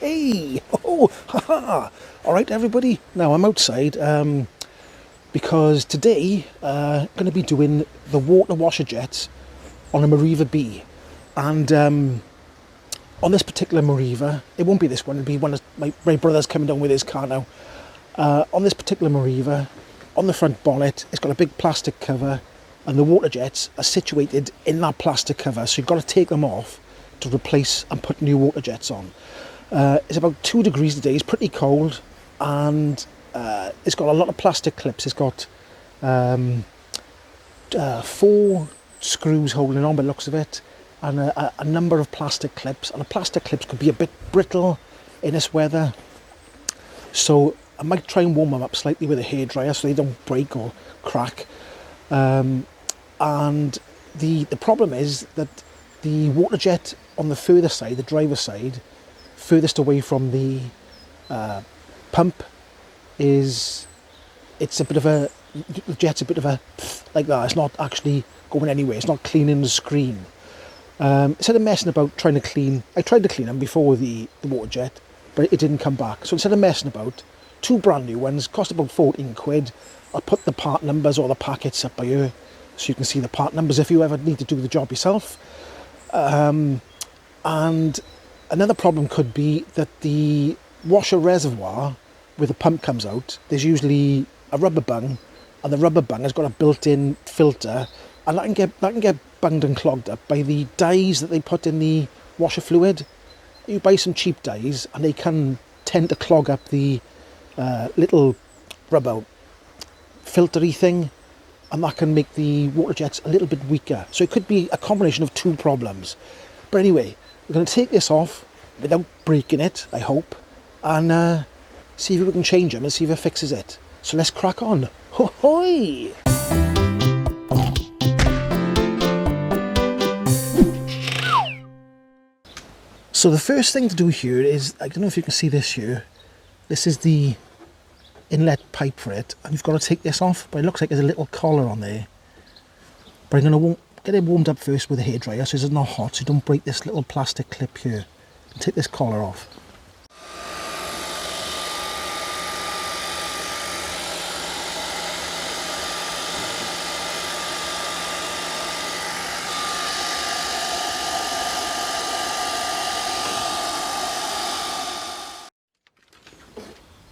Hey! Oh, haha! Alright everybody, now I'm outside because today I'm going to be doing the water washer jets on a Meriva B. And on this particular Meriva, it won't be this one, it'll be one of my brother's coming down with his car now. On this particular Meriva, on the front bonnet, it's got a big plastic cover and the water jets are situated in that plastic cover, so you've got to take them off to replace and put new water jets on. It's about 2 degrees today, it's pretty cold, and it's got a lot of plastic clips. It's got 4 screws holding on by the looks of it, and a number of plastic clips, and the plastic clips could be a bit brittle in this weather, so I might try and warm them up slightly with a hairdryer so they don't break or crack. And the problem is that the water jet on the further side, the driver's side, furthest away from the pump, it's a bit of a, the jet's a bit of a like that. It's not actually going anywhere. It's not cleaning the screen. Instead of messing about trying to clean, I tried to clean them before the water jet, but it didn't come back. So instead of messing about, 2 brand new ones, cost about 14 quid. I'll put the part numbers or the packets up by here so you can see the part numbers if you ever need to do the job yourself. And another problem could be that the washer reservoir where the pump comes out, there's usually a rubber bung, and the rubber bung has got a built-in filter, and that can get bunged and clogged up by the dyes that they put in the washer fluid. You buy some cheap dyes and they can tend to clog up the little rubber filtery thing, and that can make the water jets a little bit weaker. So it could be a combination of 2 problems. But anyway, we're going to take this off without breaking it, I hope, and see if we can change them and see if it fixes it. So let's crack on. Ho-hoy! So the first thing to do here is, I don't know if you can see this here, this is the inlet pipe for it, and you've got to take this off, but it looks like there's a little collar on there. But I'm going to get it warmed up first with a hairdryer so it's not hot, so you don't break this little plastic clip here. Take this collar off.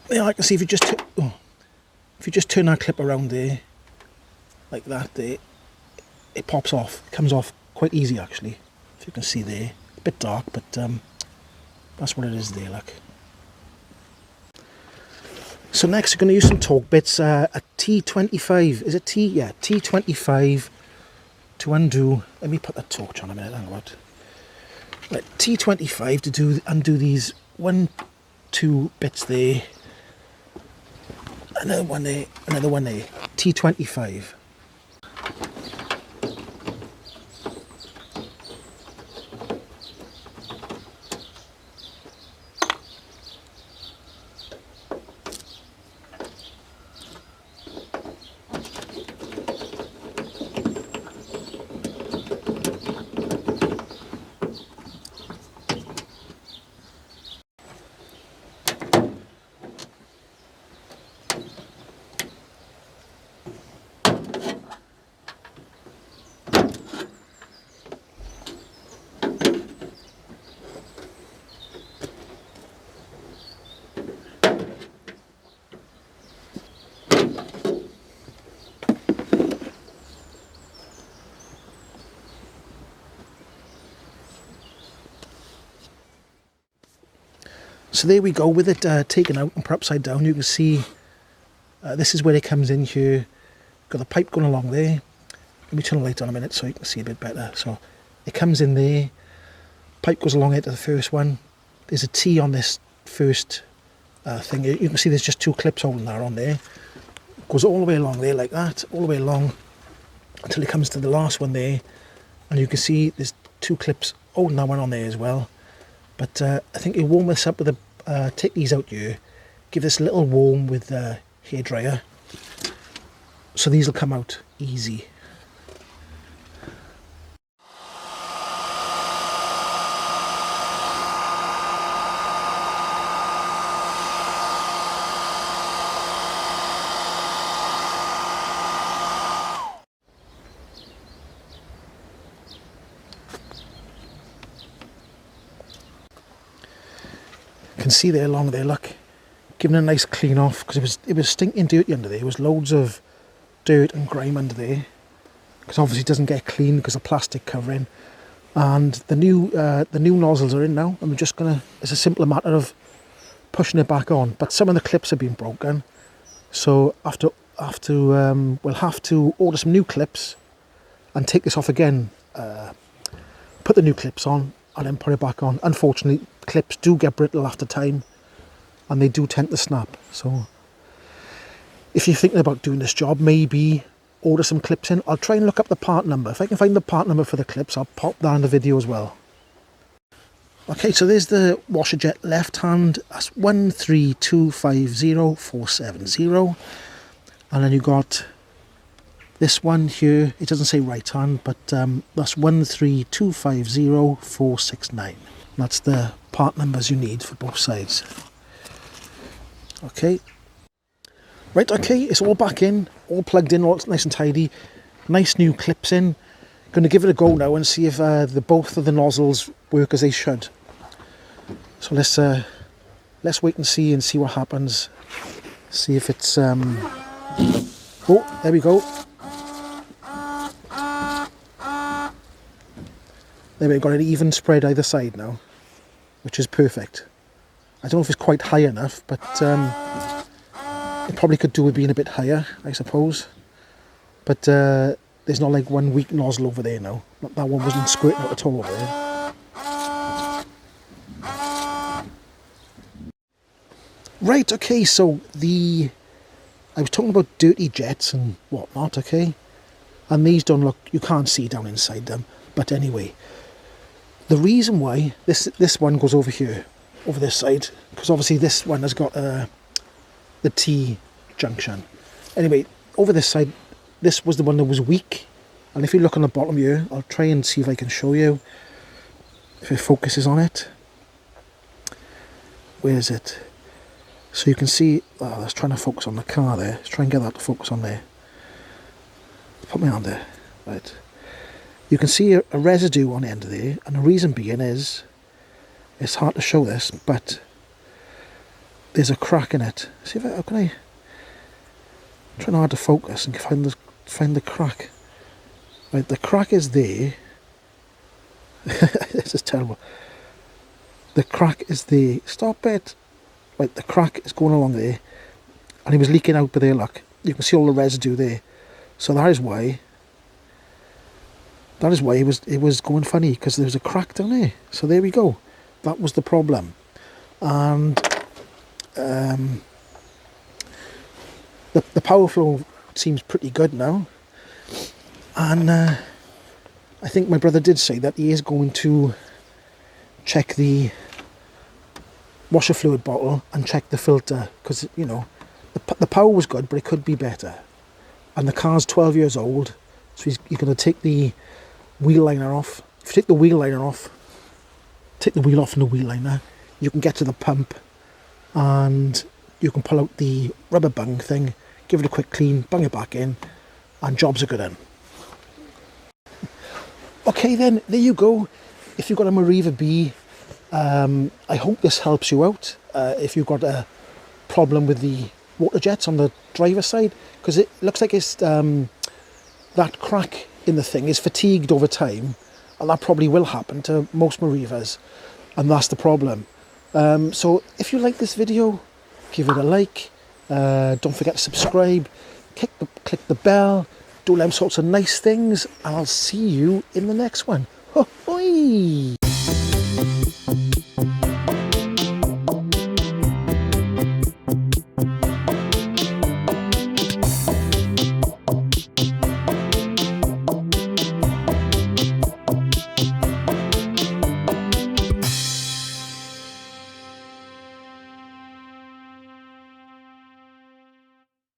Yeah, I can see if you just turn that clip around there, like that there, it pops off. It comes off quite easy actually. If you can see there, a bit dark, but that's what it is there, look. So next we're going to use some torque bits, a T25, is it T? Yeah, T25 to undo, let me put that torch on a minute, hang on. Right, T25 to undo these 1, 2 bits there. Another one there, T25. So there we go with it taken out and put upside down. You can see this is where it comes in here. Got the pipe going along there. Let me turn the light on a minute so you can see a bit better. So it comes in there. Pipe goes along into the first one. There's a T on this first thing. You can see there's just 2 clips holding that on there. Goes all the way along there like that, all the way along until it comes to the last one there. And you can see there's 2 clips holding that one on there as well. But I think you warm this up with take these out here, give this a little warm with the hairdryer, so these will come out easy. can see there along there, look, giving a nice clean off, because it was stinking dirty under there. There was loads of dirt and grime under there, because obviously it doesn't get clean because of plastic covering. And the new nozzles are in now, and we're just gonna, it's a simple matter of pushing it back on. But some of the clips have been broken, so we'll have to order some new clips and take this off again, put the new clips on and then put it back on. Unfortunately, clips do get brittle after time and they do tend to snap. So if you're thinking about doing this job, maybe order some clips in. I'll try and look up the part number. If I can find the part number for the clips, I'll pop that in the video as well. Okay, so there's the washer jet left hand. That's 13250-470. And then you got this one here. It doesn't say right hand, but that's 13250-469. That's the part numbers you need for both sides. Okay. Right, okay, it's all back in, all plugged in, all nice and tidy. Nice new clips in. Going to give it a go now and see if both of the nozzles work as they should. So let's wait and see what happens. See if it's oh, there we go. There we go, got an even spread either side now, which is perfect. I don't know if it's quite high enough, but it probably could do with being a bit higher, I suppose. But there's not like one weak nozzle over there now. That one wasn't squirting out at all over there. Right, okay, so I was talking about dirty jets and whatnot, okay? And these don't look, you can't see down inside them. But anyway, the reason why this one goes over here, over this side, because obviously this one has got the T junction. Anyway, over this side, this was the one that was weak. And if you look on the bottom here, I'll try and see if I can show you, if it focuses on it. Where is it? So you can see, oh, that's trying to focus on the car there. Let's try and get that to focus on there. Put my hand there. Right. You can see a residue on the end of there, and the reason being is, it's hard to show this, but there's a crack in it. See if how can I'm trying hard to focus and find the crack. Right, the crack is there. This is terrible. The crack is there. Stop it. Right, the crack is going along there, and it was leaking out by there, look. You can see all the residue there. So that is why it was going funny, because there was a crack down there. So there we go. That was the problem. And the power flow seems pretty good now. And I think my brother did say that he is going to check the washer fluid bottle and check the filter, because, you know, the power was good, but it could be better. And the car's 12 years old, so you're going to take the wheel liner off. If you take the wheel liner off, take the wheel off from the wheel liner, you can get to the pump and you can pull out the rubber bung thing, give it a quick clean, bung it back in, and jobs are good then. Okay then, there you go. If you've got a Meriva B, I hope this helps you out. If you've got a problem with the water jets on the driver's side, because it looks like it's that crack in the thing is fatigued over time, and that probably will happen to most Merivas, and that's the problem. So if you like this video, give it a like, don't forget to subscribe, click the bell, do all them sorts of nice things, and I'll see you in the next one. Ho-hoi!